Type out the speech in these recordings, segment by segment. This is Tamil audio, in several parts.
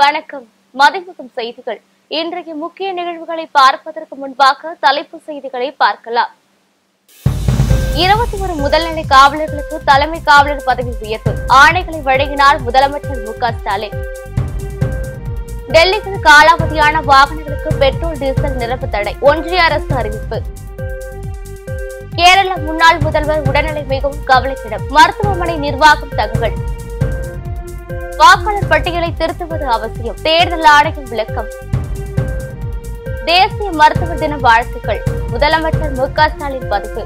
வணக்கம். மதிமுகம் செய்திகள். இன்றைய முக்கிய நிகழ்வுகளை பார்ப்பதற்கு முன்பாக தலைப்புச் செய்திகளை பார்க்கலாம். 21 முதல்நிலை காவலர்களுக்கு தலைமை காவலர் பதவி உயர்வு ஆணைகளை வழங்கினார் முதலமைச்சர் மு.க.ஸ்டாலின். டெல்லியில் காலாவதியான வாகனங்களுக்கு பெட்ரோல் டீசல் நிரப்பு தடை ஒன்றிய அரசு அறிவிப்பு. கேரள முன்னாள் முதல்வர் உடல்நிலை மிகவும் கவலைக்கிடம் மருத்துவமனை நிர்வாகம் தகவல். வாக்காளர் பட்டியலை திருத்துவது அவசியம் தேர்தல் ஆணையம் விளக்கம். தேசிய மருத்துவ தின வாழ்த்துக்கள் முதலமைச்சர் மு.க.ஸ்டாலின் பதிவு.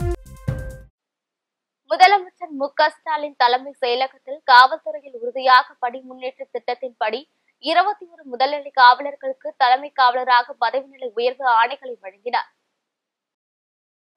முதலமைச்சர் மு.க.ஸ்டாலின் தலைமை செயலகத்தில் காவல்துறையில் உறுதியாக பணி முன்னேற்ற திட்டத்தின்படி 21 முதல்நிலை காவலர்களுக்கு தலைமை காவலராக பதவி நிலை உயர்வு ஆணைகளை வழங்கினார்.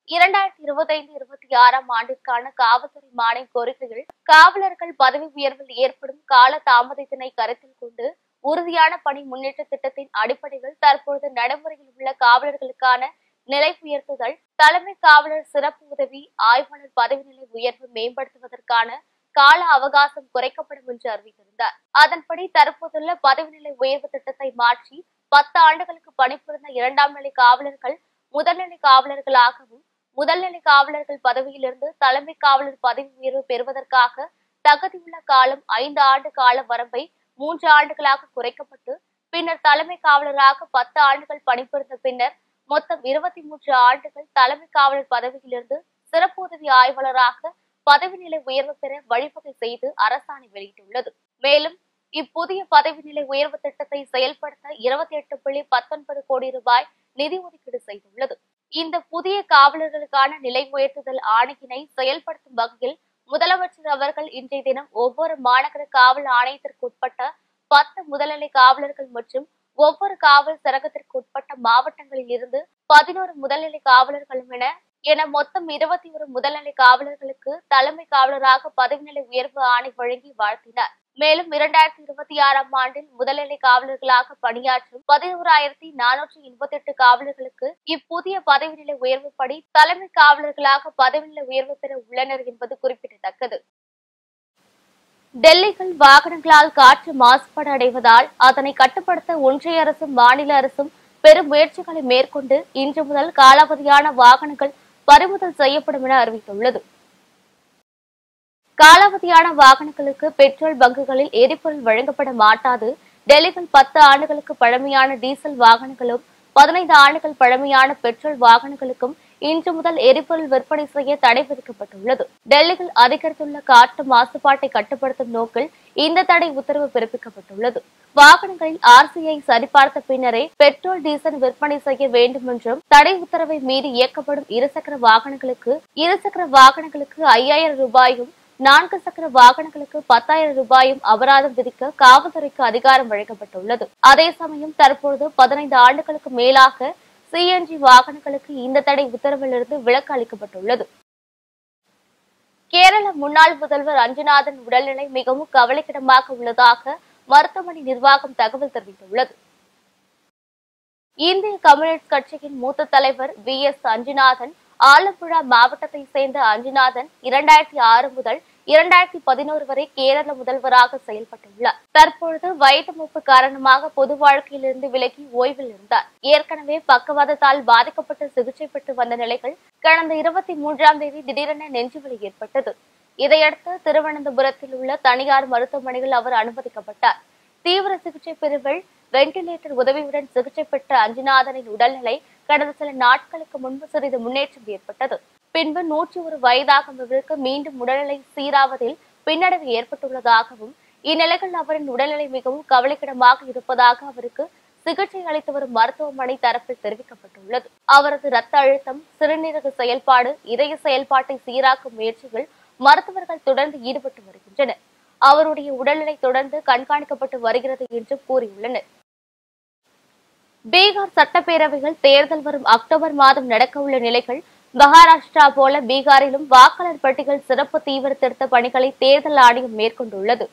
2025-26 ஆண்டிற்கான காவல்துறை மானிய கோரிக்கைகள் காவலர்கள் பதவி உயர்வில் ஏற்படும் கால தாமதத்தினை கருத்தில் கொண்டு உறுதியான பணி முன்னேற்ற திட்டத்தின் அடிப்படையில் தற்பொழுது நடைமுறையில் உள்ள காவலர்களுக்கான நிலை உயர்த்துதல், தலைமை காவலர் சிறப்பு உதவி ஆய்வாளர் பதவி நிலை உயர்வு மேம்படுத்துவதற்கான கால அவகாசம் குறைக்கப்படும் என்று அறிவித்திருந்தார். அதன்படி தற்போதுள்ள பதவி நிலை உயர்வு திட்டத்தை மாற்றி 10 ஆண்டுகளுக்கு பணிபுரிந்த 2ஆம் நிலை காவலர்கள் முதல்நிலை காவலர்களாகவும், முதல்நிலை காவலர்கள் பதவியிலிருந்து தலைமை காவலர் பதவி உயர்வு பெறுவதற்காக தகுதியுள்ள காலம் 5 ஆண்டு கால வரம்பை 3 ஆண்டுகளாக குறைக்கப்பட்டு பின்னர் தலைமை காவலராக 10 ஆண்டுகள் பணிபுரிந்த பின்னர் மொத்தம் 23 ஆண்டுகள் தலைமை காவலர் பதவியிலிருந்து சிறப்பு உதவி ஆய்வாளராக பதவி நிலை உயர்வு பெற வழிவகை செய்து அரசாணை வெளியிட்டுள்ளது. மேலும் இப்புதிய பதவி நிலை உயர்வு திட்டத்தை செயல்படுத்த 28.19 கோடி ரூபாய் நிதி ஒதுக்கீடு செய்துள்ளது. இந்த புதிய காவலர்களுக்கான நிலை உயர்த்துதல் ஆணையினை செயல்படுத்தும் வகையில் முதலமைச்சர் அவர்கள் இன்றைய தினம் ஒவ்வொரு மாநகர காவல் ஆணையத்திற்கு உட்பட்ட 10 முதல்நிலை காவலர்கள் மற்றும் ஒவ்வொரு காவல் சரகத்திற்கு உட்பட்ட மாவட்டங்களில் இருந்து 11 முதல்நிலை காவலர்களும் என மொத்தம் 21 முதல்நிலை காவலர்களுக்கு தலைமை காவலராக பதவி நிலை உயர்வு ஆணை வழங்கி வாழ்த்தினார். மேலும் 2026 ஆண்டில் முதல்நிலை காவலர்களாக பணியாற்றும் 11,488 காவலர்களுக்கு இப்புதிய பதவி நிலை உயர்வு படி தலைமை காவலர்களாக பதவி நிலை உயர்வு பெற உள்ளனர் என்பது குறிப்பிடத்தக்கது. டெல்லியில் வாகனங்களால் காற்று மாசுபாடு அடைவதால் அதனை கட்டுப்படுத்த ஒன்றிய அரசும் மாநில அரசும் பெரும் முயற்சிகளை மேற்கொண்டு இன்று முதல் காலாவதியான வாகனங்கள் பறிமுதல் செய்யப்படும் என அறிவித்துள்ளது. காலாவதியான வாகனங்களுக்கு பெட்ரோல் பங்குகளில் எரிபொருள் வழங்கப்பட மாட்டாது. டெல்லியில் 10 ஆண்டுகளுக்கு பழமையான டீசல் வாகனங்களும் 15 ஆண்டுகள் பழமையான பெட்ரோல் வாகனங்களுக்கும் இன்று முதல் எரிபொருள் விற்பனை செய்ய தடை விதிக்கப்பட்டுள்ளது. டெல்லியில் அதிகரித்துள்ள காற்று மாசுபாட்டை கட்டுப்படுத்தும் நோக்கில் இந்த தடை உத்தரவு பிறப்பிக்கப்பட்டுள்ளது. வாகனங்களில் ஆர்சியை சரிபார்த்த பின்னரே பெட்ரோல் டீசல் விற்பனை செய்ய வேண்டும் என்றும், தடை உத்தரவை மீறி இயக்கப்படும் இருசக்கர வாகனங்களுக்கு 5,000 ரூபாயும் 4 சக்கர வாகனங்களுக்கு 10,000 ரூபாயும் அபராதம் விதிக்க காவல்துறைக்கு அதிகாரம் வழங்கப்பட்டுள்ளது. அதே சமயம் தற்போது 15 ஆண்டுகளுக்கு மேலாக சிஎன்ஜி வாகனங்களுக்கு இந்த தடை உத்தரவிலிருந்து விலக்கு அளிக்கப்பட்டுள்ளது. கேரள முன்னாள் முதல்வர் அஞ்சுநாதன் உடல்நிலை மிகவும் கவலைக்கிடமாக உள்ளதாக மருத்துவமனை நிர்வாகம் தகவல் தெரிவித்துள்ளது. இந்திய கம்யூனிஸ்ட் கட்சியின் மூத்த தலைவர் VS அஞ்சுநாதன் ஆலப்புழா மாவட்டத்தை சேர்ந்த அஞ்சுநாதன் 2006 முதல் 2011 வரை கேரள முதல்வராக செயல்பட்டுள்ளார். தற்பொழுது வயது மூப்பு காரணமாக பொது வாழ்க்கையிலிருந்து விலகி ஓய்வில் இருந்தார். ஏற்கனவே பக்கவாதத்தால் பாதிக்கப்பட்டு சிகிச்சை பெற்று வந்த நிலையில் கடந்த 23ஆம் தேதி திடீரென நெஞ்சுவலி ஏற்பட்டது. இதையடுத்து திருவனந்தபுரத்தில் உள்ள தனியார் மருத்துவமனையில் அவர் அனுமதிக்கப்பட்டார். தீவிர சிகிச்சை பிரிவில் வெண்டிலேட்டர் உதவியுடன் சிகிச்சை பெற்ற அஞ்சுநாதனின் உடல்நிலை கடந்த சில நாட்களுக்கு முன்பு சிறிது முன்னேற்றம் ஏற்பட்டது. பின்பு 101 வயதாகும் இவருக்கு மீண்டும் உடல்நிலை சீராவதில் பின்னடைவு ஏற்பட்டுள்ளதாகவும், இந்நிலையில் அவரின் உடல்நிலை மிகவும் கவலைக்கிடமாக இருப்பதாக அவருக்கு சிகிச்சை அளித்து வரும் மருத்துவமனை தரப்பில் தெரிவிக்கப்பட்டுள்ளது. அவரது இரத்த அழுத்தம், சிறுநீரக செயல்பாடு, இதய செயல்பாட்டை சீராக்கும் முயற்சிகள் மருத்துவர்கள் தொடர்ந்து ஈடுபட்டு வருகின்றனர். அவருடைய உடல்நிலை தொடர்ந்து கண்காணிக்கப்பட்டு வருகிறது என்று கூறியுள்ளனர். பீகார் சட்டப்பேரவையில் தேர்தல் வரும் அக்டோபர் மாதம் நடக்க உள்ள நிலைகள் மகாராஷ்டிரா போல பீகாரிலும் வாக்காளர் பட்டியல் சிறப்பு தீவிர திருத்த பணிகளை தேர்தல் ஆணையம் மேற்கொண்டுள்ளது.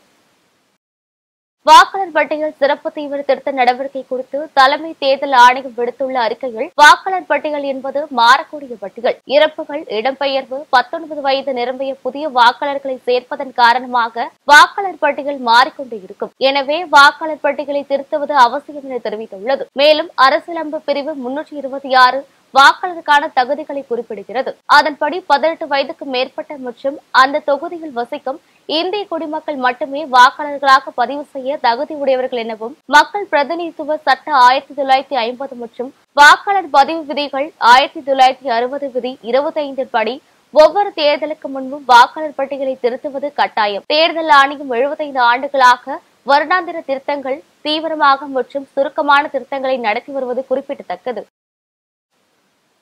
வாக்காளர் பட்டியல் சிறப்பு தீவிர திருத்த நடவடிக்கை குறித்து தலைமை தேர்தல் ஆணையம் விடுத்துள்ள அறிக்கையில், வாக்காளர் பட்டியல் என்பது மாறக்கூடிய பட்டியல். இறப்புகள், இடம்பெயர்வு, 19 வயது நிரம்பிய புதிய வாக்காளர்களை சேர்ப்பதன் காரணமாக வாக்காளர் பட்டியல் மாறிக்கொண்டே இருக்கும். எனவே வாக்காளர் பட்டியலை திருத்துவது அவசியம் என தெரிவித்துள்ளது. மேலும் அரசியலமைப்பு பிரிவு 326 வாக்காளருக்கான தகுதிகளை குறிப்பிடுகிறது. அதன்படி 18 வயதுக்கு மேற்பட்ட மற்றும் அந்த தொகுதியில் வசிக்கும் இந்திய குடிமக்கள் மட்டுமே வாக்காளர்களாக பதிவு செய்ய தகுதி உடையவர்கள் எனவும், மக்கள் பிரதிநிதித்துவ சட்ட 1950 மற்றும் வாக்காளர் பதிவு விதிகள் 1960 விதி 25 படி ஒவ்வொரு தேர்தலுக்கு முன்பும் வாக்காளர் பட்டியலை திருத்துவது கட்டாயம். தேர்தல் ஆணையம் 75 ஆண்டுகளாக வருடாந்திர திருத்தங்கள், தீவிரமாக மற்றும் சுருக்கமான திருத்தங்களை நடத்தி வருவது குறிப்பிடத்தக்கது.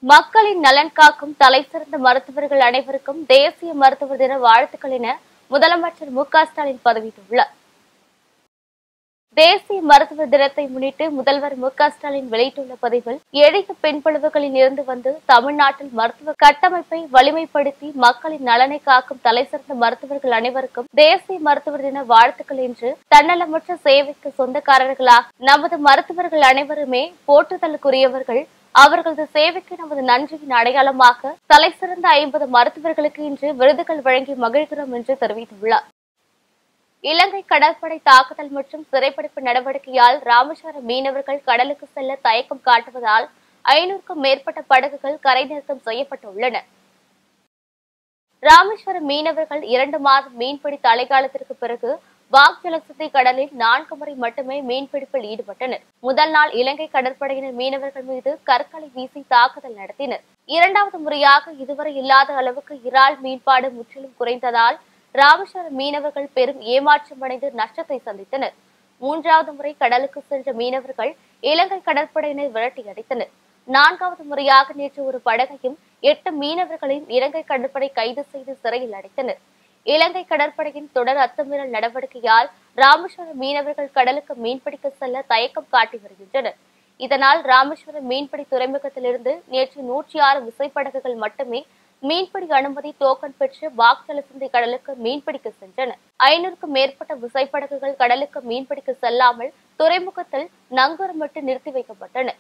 மக்களின் நலன் காக்கும் தலைசிறந்த மருத்துவர்கள் அனைவருக்கும் தேசிய மருத்துவர் தின வாழ்த்துக்கள் என முதலமைச்சர் மு.க.ஸ்டாலின் பதிவிட்டுள்ளார். தேசிய மருத்துவர் தினத்தை முன்னிட்டு முதல்வர் மு.க.ஸ்டாலின் வெளியிட்டுள்ள பதிவில், எளிய பெண்புழுவுகளில் இருந்து வந்து தமிழ்நாட்டில் மருத்துவ கட்டமைப்பை வலிமைப்படுத்தி மக்களின் நலனை காக்கும் தலைசிறந்த மருத்துவர்கள் அனைவருக்கும் தேசிய மருத்துவர் தின வாழ்த்துக்கள் என்று தன்னலமற்ற சேவைக்கு சொந்தக்காரர்களாக நமது மருத்துவர்கள் அனைவருமே போற்றுதலுக்குரியவர்கள். அவர்களது சேவைக்கு நமது நன்றியின் அடையாளமாக தலைசிறந்த 50 மருத்துவர்களுக்கு இன்று விருதுகள் வழங்கி மகிழ்கிறோம் என்று தெரிவித்துள்ளார். இலங்கை கடற்படை தாக்குதல் மற்றும் சிறைப்பிடிப்பு நடவடிக்கையால் ராமேஸ்வரம் மீனவர்கள் கடலுக்கு செல்ல தயக்கம் காட்டுவதால் 500க்கும் மேற்பட்ட படகுகள் கரை நிறுத்தம் செய்யப்பட்டுள்ளன. ராமேஸ்வரம் மீனவர்கள் 2 மாதம் மீன்பிடி தடைக்காலத்திற்கு பிறகு வாக் ஜலசந்தி கடலில் 4 முறை மட்டுமே மீன்பிடிப்பில் ஈடுபட்டனர். முதல் நாள் இலங்கை கடற்படையினர் மீனவர்கள் மீது கற்களை வீசி தாக்குதல் நடத்தினர். 2வது முறையாக இதுவரை இல்லாத அளவுக்கு இறால் மீன்பாடு முற்றிலும் குறைந்ததால் ராமேஸ்வரம் மீனவர்கள் பெரும் ஏமாற்றமடைந்து நஷ்டத்தை சந்தித்தனர். 3வது முறை கடலுக்கு சென்ற மீனவர்கள் இலங்கை கடற்படையினர் விரட்டி அடித்தனர். 4வது முறையாக நேற்று ஒரு படகையும் 8 மீனவர்களையும் இலங்கை கடற்படை கைது செய்து சிறையில் அடைத்தனர். இலங்கை கடற்படையின் தொடர் அத்துமீறல் நடவடிக்கையால் ராமேஸ்வரம் மீனவர்கள் கடலுக்கு மீன்பிடிக்க செல்ல தயக்கம் காட்டி வருகின்றனர். இதனால் ராமேஸ்வரம் மீன்பிடி துறைமுகத்திலிருந்து நேற்று 106 விசைப்படகுகள் மட்டுமே மீன்பிடி அனுமதி டோக்கன் பெற்று வாக் ஜலசந்தி கடலுக்கு மீன்பிடிக்க சென்றன. 500க்கும் மேற்பட்ட விசைப்படகுகள் கடலுக்கு மீன்பிடிக்க செல்லாமல் துறைமுகத்தில் நங்கூரமிட்டு நிறுத்தி வைக்கப்பட்டன.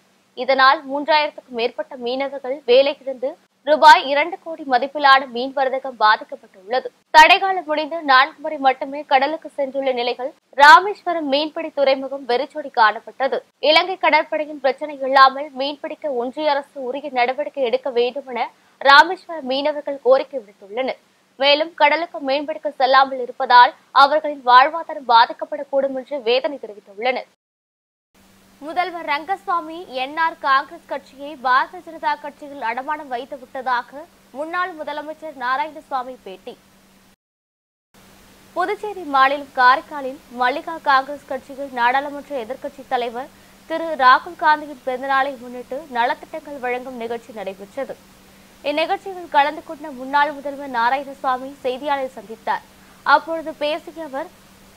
இதனால் 3000க்கும் மேற்பட்ட மீனவர்கள் வேலையிழந்து ரூபாய் 2 கோடி மதிப்பிலான மீன் வர்த்தகம் பாதிக்கப்பட்டுள்ளது. தடைகாலம் முடிந்து 4 முறை மட்டுமே கடலுக்கு சென்றுள்ள நிலையில் ராமேஸ்வரம் மீன்பிடி துறைமுகம் வெறிச்சோடி காணப்பட்டது. இலங்கை கடற்படையின் பிரச்சனை இல்லாமல் மீன்பிடிக்க ஒன்றிய அரசு உரிய நடவடிக்கை எடுக்க வேண்டும் என ராமேஸ்வரம் மீனவர்கள் கோரிக்கை விடுத்துள்ளனர். மேலும் கடலுக்கு மீன்பிடிக்க செல்லாமல் இருப்பதால் அவர்களின் வாழ்வாதாரம் பாதிக்கப்படக்கூடும் என்று வேதனை தெரிவித்துள்ளனர். முதல்வர் ரங்கசாமி என்ஆர் காங்கிரஸ் கட்சியை பாரதிய ஜனதா கட்சியில் அடமானம் வைத்து விட்டதாக முன்னாள் முதலமைச்சர் நாராயணசாமி பேட்டி. புதுச்சேரி மாநிலம் காரைக்காலில் மல்லிகா காங்கிரஸ் கட்சியில் நாடாளுமன்ற எதிர்க்கட்சித் தலைவர் திரு ராகுல் காந்தியின் பிறந்தநாளை முன்னிட்டு நலத்திட்டங்கள் வழங்கும் நிகழ்ச்சி நடைபெற்றது. இந்நிகழ்ச்சியில் கலந்து கொண்ட முன்னாள் முதல்வர் நாராயணசாமி செய்தியாளரை சந்தித்தார். அப்பொழுது பேசிய அவர்,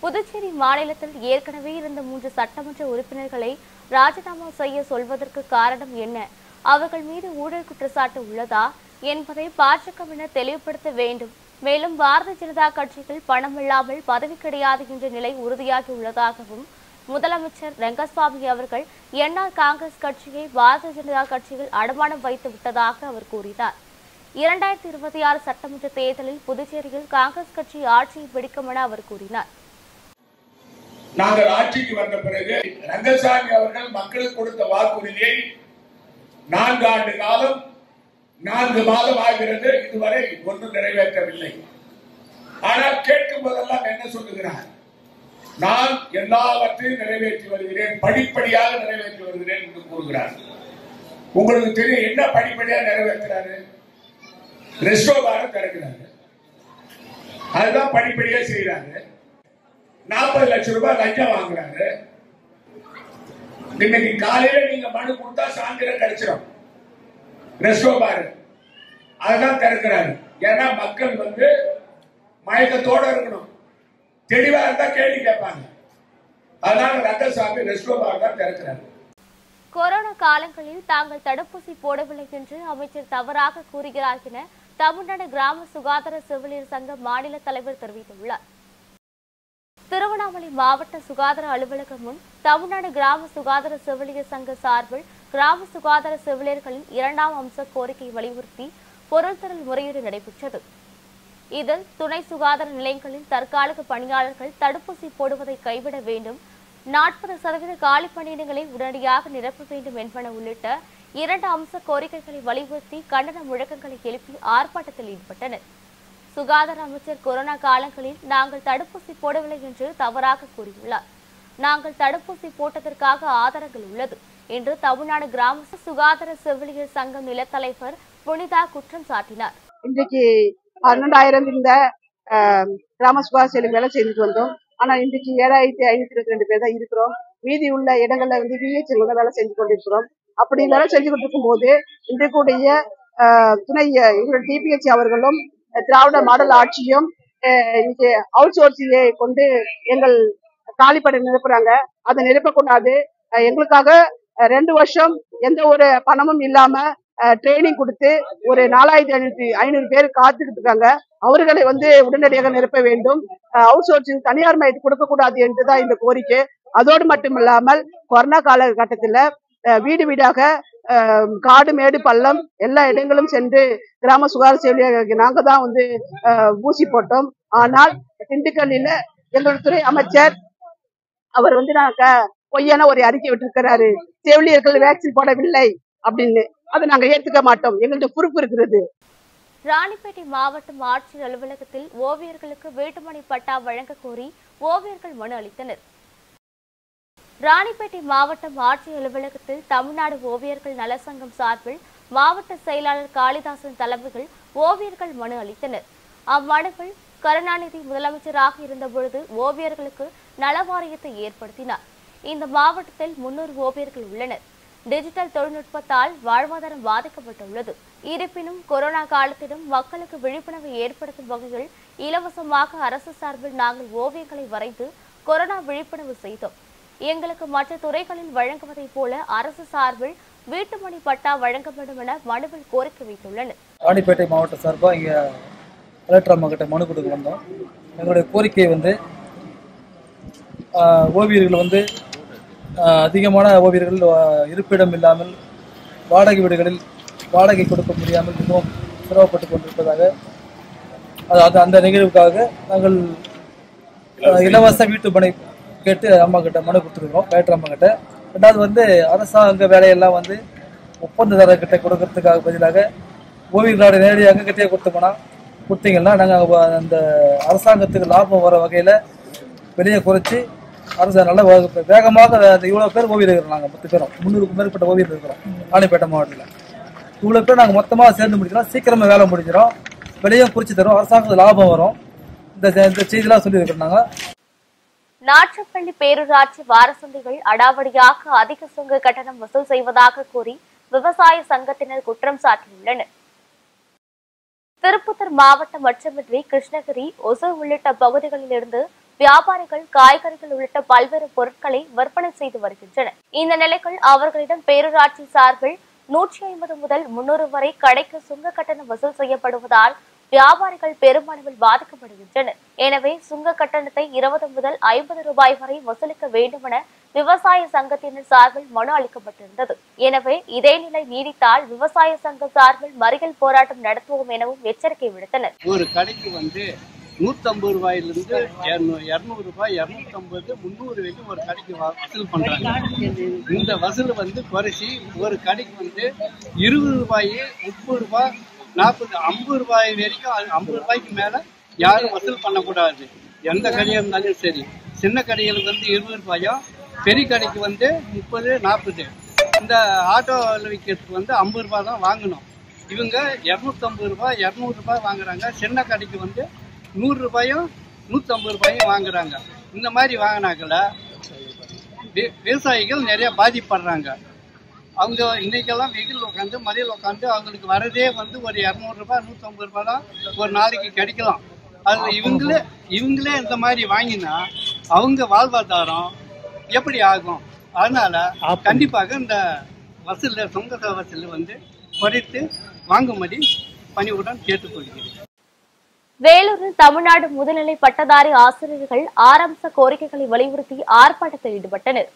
புதுச்சேரி மாநிலத்தில் ஏற்கனவே இருந்த 3 சட்டமன்ற உறுப்பினர்களை ராஜினாமா செய்ய சொல்வதற்கு காரணம் என்ன? அவர்கள் மீது ஊழல் குற்றச்சாட்டு உள்ளதா என்பதை பாஜகவினர் தெளிவுபடுத்த வேண்டும். மேலும் பாரதிய ஜனதா கட்சியில் பணம் இல்லாமல் பதவி கிடையாது என்ற நிலை உறுதியாகி உள்ளதாகவும் முதலமைச்சர் ரங்கசாமி அவர்கள் என்ஆர் காங்கிரஸ் கட்சியை பாரதிய ஜனதா கட்சியில் அடமானம் வைத்து விட்டதாக அவர் கூறினார். 2026 சட்டமன்ற தேர்தலில் புதுச்சேரியில் காங்கிரஸ் கட்சி ஆட்சியை பிடிக்கும் என அவர் கூறினார். நாங்கள் ஆட்சிக்கு வந்த பிறகு ரங்கசாமி அவர்கள் மக்களுக்கு கொடுத்த வாக்குறுதியை 4 ஆண்டு காலம் 4 மாதம் ஆகிறது, இதுவரை ஒன்றும் நிறைவேற்றவில்லை. ஆனால் கேட்கும் போதெல்லாம் என்ன சொல்லுகிறார்? நான் எல்லாவற்றையும் நிறைவேற்றி வருகிறேன், படிப்படியாக நிறைவேற்றி வருகிறேன் என்று கூறுகிறார். உங்களுக்கு தெரியும் என்ன படிப்படியாக நிறைவேற்றுறாரு? ரெஸ்டோபாரம் திறக்கிறாரு, அதுதான் படிப்படியாக செய்யறாரு. 40 லட்சம் ரூபாய் லஞ்சம் வாங்குறாரு. இன்னைக்கு காலையில நீங்க மனு கொடுத்தா சாயந்தரம் கிடைச்சிடும். ரெஸ்டோபார் அதுதான் திறக்கிறாரு. ஏன்னா மக்கள் மயக்கத்தோட இருக்கணும், தெளிவா இருந்தா கேள்வி கேட்பாங்க. அதனால ரங்கசாமி ரெஸ்டோபார் தான் திறக்கிறாரு. கொரோனா காலங்களில் தாங்கள் தடுப்பூசி போடவில்லை என்று அமைச்சர் தவறாக கூறுகிறார் என தமிழ்நாடு கிராம சுகாதார செவிலியர் சங்க மாநில தலைவர் தெரிவித்துள்ளார். திருவண்ணாமலை மாவட்ட சுகாதார அலுவலகம் முன் தமிழ்நாடு கிராம சுகாதார செவிலியர் சங்க சார்பில் கிராம சுகாதார செவிலியர்களின் 2ஆம் அம்ச கோரிக்கை வலியுறுத்தி பொருள்தரல் முறையீடு நடைபெற்றது. இதில் துணை சுகாதார நிலையங்களில் தற்காலிக பணியாளர்கள் தடுப்பூசி போடுவதை கைவிட வேண்டும், 40% காலி பணியிடங்களை உடனடியாக நிரப்ப வேண்டும் என்பன உள்ளிட்ட 2 அம்ச கோரிக்கைகளை வலியுறுத்தி கண்டன முழக்கங்களை எழுப்பி ஆர்ப்பாட்டத்தில் ஈடுபட்டனர். சுகாதார அமைச்சர் கொரோனா காலங்களில் நாங்கள் தடுப்பூசி போடவில்லை என்று தவறாக கூறியுள்ளார். நாங்கள் தடுப்பூசி போட்டதற்காக ஆதாரங்கள் உள்ளது என்று தமிழ்நாடு கிராம சுகாதார செவிலியர் சங்கம் நிலத்தலைவர் புனிதா குற்றம் சாட்டினார். இன்றைக்கு 12,000 இந்த கிராம சுகாதார செவிலியர் வேலை செய்துட்டு வந்தோம். ஆனா இன்றைக்கு 7,522 பேர் தான் இருக்கிறோம். மீதி உள்ள இடங்கள்ல பிஹெச்எல் வேலை செஞ்சு கொண்டிருக்கிறோம். அப்படி வேலை செஞ்சு கொண்டிருக்கும் போது இன்றைக்குடைய துணை டிபிஹெச் அவர்களும் திராவிட மாடல் ஆட்சியும் இன்னைக்கு அவுட் சோர்சிங்கை கொண்டு எங்கள் காலிப்படை நிரப்புறாங்க. அதை நிரப்பக்கூடாது. எங்களுக்காக 2 வருஷம் எந்த ஒரு பணமும் இல்லாம ட்ரைனிங் கொடுத்து ஒரு 4,500 பேர் காத்துக்கிட்டு இருக்காங்க. அவர்களை உடனடியாக நிரப்ப வேண்டும். அவுட் சோர்சிங் தனியார் மையத்துக்கு கொடுக்க கூடாது என்றுதான் இந்த கோரிக்கை. அதோடு மட்டுமில்லாமல் கொரோனா காலகட்டத்தில் வீடு வீடாக காடு மேடு பள்ளம் எல்லா இடங்களும் சென்று கிராம சுகாதார செவிலியர்களுக்கு நாங்க தான் ஊசி போட்டோம். ஆனால் திண்டுக்கல்லில் எங்களுடைய துறை அமைச்சர் அவர் நாங்க பொய்யான ஒரு அறிக்கை விட்டிருக்கிறாரு, செவிலியர்கள் வேக்சின் போடவில்லை அப்படின்னு. அதை நாங்க ஏத்துக்க மாட்டோம். எங்கள்கிட்ட பொறுப்பு இருக்கிறது. ராணிப்பேட்டை மாவட்டம் ஆட்சியர் அலுவலகத்தில் ஓவியர்களுக்கு வீட்டுமனை பட்டா வழங்க கோரி ஓவியர்கள் மனு அளித்தனர். ராணிப்பேட்டை மாவட்டம் ஆட்சியர் அலுவலகத்தில் தமிழ்நாடு ஓவியர்கள் நலசங்கம் சார்பில் மாவட்ட செயலாளர் காளிதாசன் தலைமையில் ஓவியர்கள் மனு அளித்தனர். அம்மனுவில் கருணாநிதி முதலமைச்சராக இருந்தபொழுது ஓவியர்களுக்கு நல வாரியத்தை ஏற்படுத்தினார். இந்த மாவட்டத்தில் 300 ஓவியர்கள் உள்ளனர். டிஜிட்டல் தொழில்நுட்பத்தால் வாழ்வாதாரம் பாதிக்கப்பட்டுள்ளது. இருப்பினும் கொரோனா காலத்திலும் மக்களுக்கு விழிப்புணர்வை ஏற்படுத்தும் வகையில் இலவசமாக அரசு சார்பில் நாங்கள் ஓவியங்களை வரைந்து கொரோனா விழிப்புணர்வு செய்தோம். எங்களுக்கு மற்ற துறைகளில் வழங்குவதை போல அரசு சார்பில் வீட்டுமனை பட்டா வழங்க வேண்டும் என மனுவில் கோரிக்கை வைத்துள்ளனர். ராணிப்பேட்டை மாவட்ட சார்பாக இங்கே கலெக்டர் அம்மா கிட்ட மனு கொடுக்க வந்தோம். எங்களுடைய கோரிக்கை ஓவியர்கள் அதிகமான ஓவியர்கள் இருப்பிடம் இல்லாமல் வாடகை வீடுகளில் வாடகை கொடுக்க முடியாமல் மிகவும் சிரமப்பட்டு கொண்டிருப்பதாக, அந்த நிகழ்வுக்காக நாங்கள் இலவச வீட்டுமனை கேட்டு அம்மா கிட்ட மனு கொடுத்துருக்கோம், கலெக்டர் அம்மா கிட்ட. ரெண்டாவது அரசாங்க வேலையெல்லாம் ஒப்பந்ததாரர்கிட்ட கொடுக்கறதுக்காக பதிலாக ஓவியர்களோட நேரடியாக கிட்டே கொடுத்தீங்கன்னா நாங்கள் அந்த அரசாங்கத்துக்கு லாபம் வர வகையில் வெளியே குறைச்சி அரசு நல்ல வேகமாக இவ்வளோ பேர் ஓவியர் இருக்கிறோம். நாங்கள் 10 பேரும் 300க்கும் மேற்பட்ட ஓவியர் இருக்கிறோம் ராணிப்பேட்டை மாவட்டத்தில். இவ்வளோ பேர் நாங்கள் மொத்தமாக சேர்ந்து முடிக்கிறோம். சீக்கிரமாக வேலை முடிஞ்சிடும், வெளியே குறித்து தரும், அரசாங்கத்துக்கு லாபம் வரும். இந்த செய்தியெல்லாம் சொல்லியிருக்கிறோம். நாங்கள் நாற்றப்பள்ளி பேரூராட்சி வாரசந்தைகள் அடாவடியாக அதிக சுங்க கட்டணம் வசூல் செய்வதாக கூறி விவசாய சங்கத்தினர் குற்றம் சாட்டியுள்ளனர். திருப்பத்தூர் மாவட்டம் மட்டுமின்றி கிருஷ்ணகிரி, ஒசூர் உள்ளிட்ட பகுதிகளில் இருந்து வியாபாரிகள் காய்கறிகள் உள்ளிட்ட பல்வேறு பொருட்களை விற்பனை செய்து வருகின்றனர். இந்த நிலையில் அவர்களிடம் பேரூராட்சி சார்பில் 150 முதல் 300 வரை கடைக்கு சுங்க கட்டணம் வசூல் செய்யப்படுவதால் வியாபாரிகள் பெருமளவில் பாதிக்கப்படுகின்றனர். எனவே சுங்க கட்டணத்தை 20 முதல் 50 ரூபாய் வரை வசூலிக்க வேண்டும் என விவசாய சங்கத்தினர் சார்பில் மனு அளிக்கப்பட்டிருந்தது. எனவே இதே நிலை நீடித்தால் விவசாய சங்க சார்பில் மறியல் போராட்டம் நடத்துவோம் எனவும் எச்சரிக்கை விடுத்தனர். ஒரு கடைக்கு 150 ரூபாயிலிருந்து 200 ரூபாய், 250, 300 வரைக்கும் ஒரு கடைக்கு வசூல் பண்றாங்க. இந்த வசூல் குறைச்சி ஒரு கடைக்கு 20 ரூபாய், 30 ரூபாய், 40, 50 ரூபாய் வரைக்கும், 50 ரூபாய்க்கு மேல யாரும் வசூல் பண்ணக்கூடாது. எந்த கடையா இருந்தாலும் சரி. சின்ன கடைகளுக்கு 20 ரூபாயும், பெரிய கடைக்கு 30, 40. இந்த ஆட்டோவில் விற்கிறதுக்கு 50 ரூபாய் தான் வாங்கணும். இவங்க 250 ரூபாய், 200 ரூபாய் வாங்குறாங்க. சின்ன கடைக்கு 100 ரூபாயும் 150 ரூபாயும் வாங்குறாங்க. இந்த மாதிரி வாங்கினாக்கல விவசாயிகள் நிறைய பாதிப்படுறாங்க. அவங்க இன்னைக்கெல்லாம் வெயில் உட்காந்து மழையில் உட்காந்து அவங்களுக்கு வரதே ஒரு 200 ரூபாய், 150 ரூபாய் தான் ஒரு நாளைக்கு கிடைக்கலாம். அது இவங்களே இந்த மாதிரி வாங்கினா அவங்க வாழ்வாதாரம் எப்படி ஆகும்? அதனால கண்டிப்பாக இந்த வசூல், சுங்க வசூல் குறைத்து வாங்கும்படி பணிவுடன் கேட்டுக்கொள்கிறேன். வேலூரில் தமிழ்நாடு முதுநிலை பட்டதாரி ஆசிரியர்கள் 6 அம்ச கோரிக்கைகளை வலியுறுத்தி ஆர்ப்பாட்டத்தில் ஈடுபட்டனர்.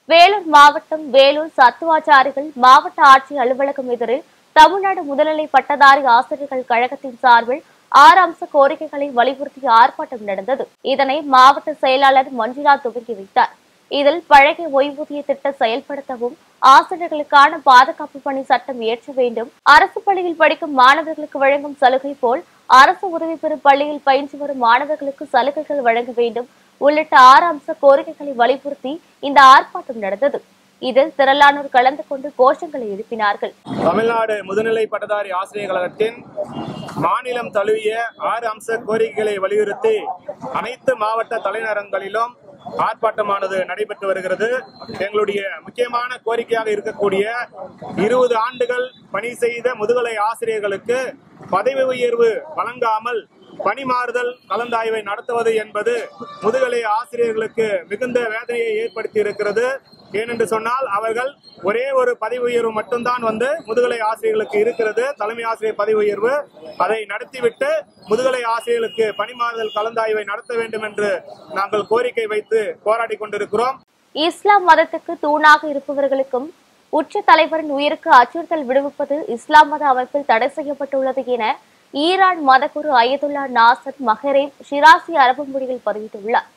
வேலூர் மாவட்டம் வேலூர் சத்துவாச்சாரிகள் மாவட்ட ஆட்சியர் அலுவலகம் எதிரில் தமிழ்நாடு முதுநிலை பட்டதாரி ஆசிரியர்கள் கழகத்தின் சார்பில் 6 அம்ச கோரிக்கைகளை வலியுறுத்தி ஆர்ப்பாட்டம் நடந்தது. இதனை மாவட்ட செயலாளர் மஞ்சுளா துவக்கி வைத்தார். இதில் பழைய ஓய்வூதிய திட்டம் செயல்படுத்தவும், ஆசிரியர்களுக்கான பாதுகாப்பு பணி சட்டம் இயற்ற வேண்டும், அரசு பள்ளியில் படிக்கும் மாணவர்களுக்கு வழங்கும் சலுகை போல் அரசு உதவி பெறும் பள்ளியில் பயின்று வரும் மாணவர்களுக்கு சலுகைகள் வழங்க வேண்டும் உள்ளிட்ட 6 அம்ச கோரிக்கைகளை வலியுறுத்தி இந்த ஆர்ப்பாட்டம் நடந்தது. இதில் திரளானோர் கலந்து கொண்டு கோஷங்களை எழுப்பினார்கள். தமிழ்நாடு முதுநிலை பட்டதாரி ஆசிரியர் கழகத்தின் மாநிலம் தழுவிய 6 அம்ச கோரிக்கைகளை வலியுறுத்தி அனைத்து மாவட்ட தலைநகரங்களிலும் ஆர்ப்பாட்டமானது நடைபெற்று வருகிறது. எங்களுடைய முக்கியமான கோரிக்கையாக இருக்கக்கூடிய 20 ஆண்டுகள் பணி செய்த முதுகலை ஆசிரியர்களுக்கு பதவி உயர்வு வழங்காமல் பணிமாறுதல் கலந்தாய்வை நடத்துவது என்பது முதுகலை ஆசிரியர்களுக்கு மிகுந்த வேதனையை ஏற்படுத்தி இருக்கிறது. ஏனென்று சொன்னால் அவர்கள் ஒரே ஒரு பதவி உயர்வு மட்டும்தான் முதுகலை ஆசிரியர்களுக்கு இருக்கிறது, தலைமை ஆசிரியர் பதவி உயர்வு. அதை நடத்திவிட்டு முதுகலை ஆசிரியர்களுக்கு பணிமாறுதல் கலந்தாய்வை நடத்த வேண்டும் என்று நாங்கள் கோரிக்கை வைத்து போராடி கொண்டிருக்கிறோம். இஸ்லாம் மதத்துக்கு தூணாக இருப்பவர்களுக்கும் உச்ச தலைவரின் உயிருக்கு அச்சுறுத்தல் விடுவிப்பது இஸ்லாம் மத அமைப்பில் தடை செய்யப்பட்டுள்ளது என ஈரான் மதகுரு அயதுல்லா நாசர் மஹரேம் ஷிராசி அரபு மொழியில் பதிவிட்டுள்ளார்.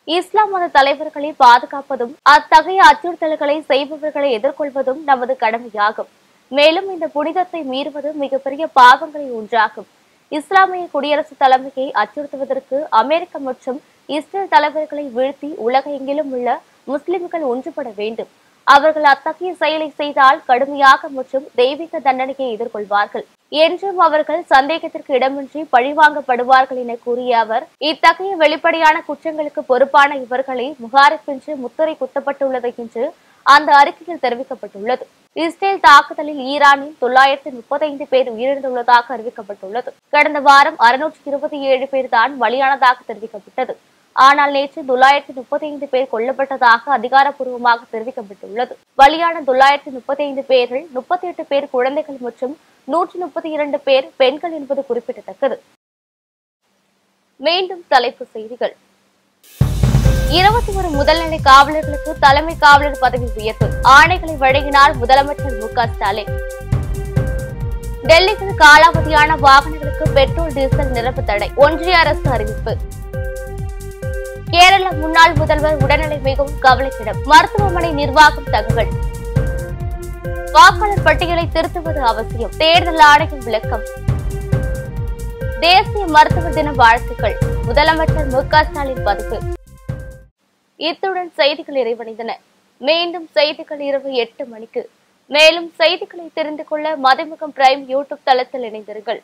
இஸ்லாம் மத தலைவர்களை பாதுகாப்பதும் அத்தகைய அச்சுறுத்தல்களை செய்பவர்களை எதிர்கொள்வதும் நமது கடமையாகும். மேலும் இந்த புனிதத்தை மீறுவது மிகப்பெரிய பாவங்களில் ஒன்றாகும். இஸ்லாமிய குடியரசு தலைமையை அச்சுறுத்துவதற்கு அமெரிக்க மற்றும் இஸ்ரேல் தலைவர்களை வீழ்த்தி உலகெங்கிலும் உள்ள முஸ்லிம்கள் ஒன்றுபட வேண்டும். அவர்கள் அத்தகைய செயலை செய்தால் கடுமையாக மற்றும் தெய்வீக தண்டனையை எதிர்கொள்வார்கள் என்றும் அவர்கள் சந்தேகத்திற்கு இடமின்றி பழிவாங்கப்படுவார்கள் என கூறிய அவர், இத்தகைய வெளிப்படையான குற்றங்களுக்கு பொறுப்பான இவர்களை முகாரிப்பின்றி முத்திரை குத்தப்பட்டுள்ளது என்று அந்த அறிக்கையில் தெரிவிக்கப்பட்டுள்ளது. இஸ்ரேல் தாக்குதலில் ஈரானில் 935 பேர் உயிரிழந்துள்ளதாக அறிவிக்கப்பட்டுள்ளது. கடந்த வாரம் 627 பேர் தான் பலியானதாக தெரிவிக்கப்பட்டது. ஆனால் நேற்று 935 பேர் கொல்லப்பட்டதாக அதிகாரப்பூர்வமாக தெரிவிக்கப்பட்டுள்ளது. பலியான 935 பேரில் 38 பேர் குழந்தைகள் மற்றும் 132 பேர் பெண்கள் என்பது குறிப்பிடத்தக்கது. மீண்டும் தலைப்புச் செய்திகள். 21 முதல்நிலை காவலர்களுக்கு தலைமை காவலர் பதவி உயர்வு, ஆணைகளை வழங்கினார் முதலமைச்சர் மு.க.ஸ்டாலின். டெல்லியில் காலாவதியான வாகனங்களுக்கு பெட்ரோல் டீசல் நிரப்பு தடை, ஒன்றிய அரசு அறிவிப்பு. கேரள முன்னாள் முதல்வர் உடல்நிலை மிகவும் கவலைக்கிடம், மருத்துவமனை நிர்வாகம் தகவல். வாக்காளர் பட்டியலை திருத்துவது அவசியம், தேர்தல் ஆணையம் விளக்கம். தேசிய மருத்துவர் தின வாழ்த்துக்கள், முதலமைச்சர் மு.க.ஸ்டாலின் பதிவு. இத்துடன் செய்திகள் நிறைவடைந்தன. மீண்டும் செய்திகள் இரவு 8 மணிக்கு. மேலும் செய்திகளை தெரிந்து கொள்ள மதிமுகம் பிரைம் யூடியூப் தளத்தில் இணைந்தீர்கள்.